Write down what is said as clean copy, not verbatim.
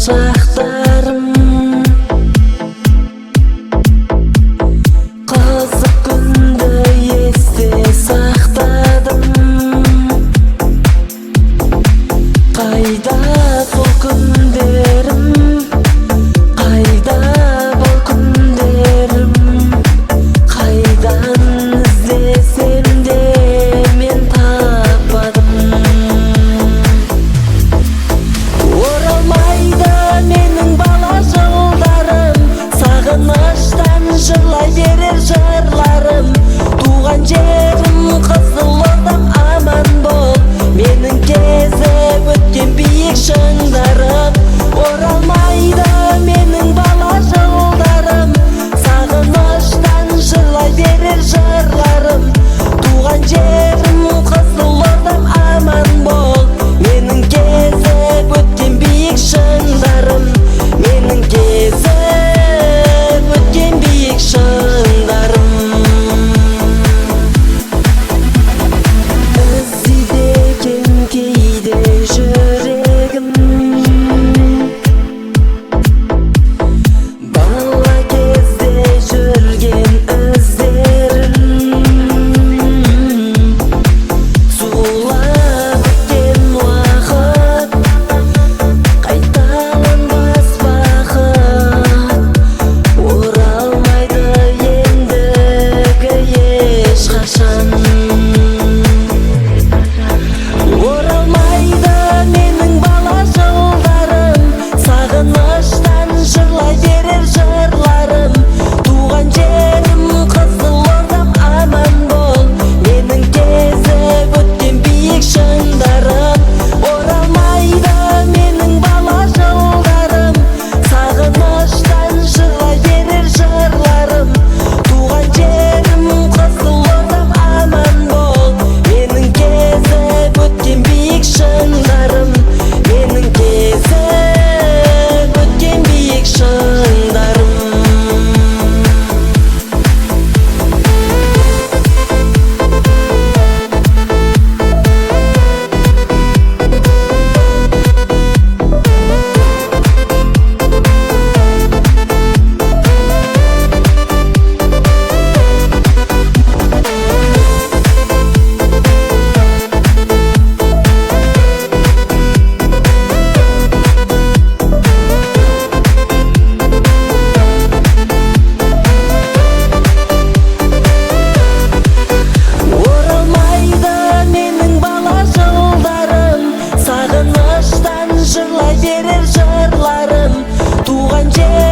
шақтарым қызық күнді есте сақтадым. Қайда сол күндерім, қайда бұл күндерім, қайдан іздесем де мен таппадым. Оралмайды менің бала жылдарым, сағыныштан жырлай берер жырларым. Туған жерім Қызылордам, аман бол, менің кезіп өткен биік шыңдарым. Оралмайды менің бала жылдарым, сағыныштан жырлай берер жырларым. Туған жерім Қызылордам, аман бол, менің кезіп өткен биік шыңдарым. Менің кезіп өткен биік шыңдарым. Іздейді екен кейде жүрегім бала кезде жүрген іздерін. Зулап өткен уақыт, қайталанбас бақыт. Оралмайды ендігі ешқашан. Оралмайды менің бала жылдарым, сағыныштан жырлай берер жырларым. Туған жерім Қызылордам, аман бол, менің кезіп өткен биік шыңдарым. Оралмайды менің бала жылдарым, сағыныштан жырлай берер жырларым. Туған жерім Қызылордам, аман бол, менің кезіп өткен биік шыңдарым. Менің кезіп өткен биік шыңдарым. Оралмайды менің бала жылдарым, сағыныштан жырлай берер жырларым. Туған жер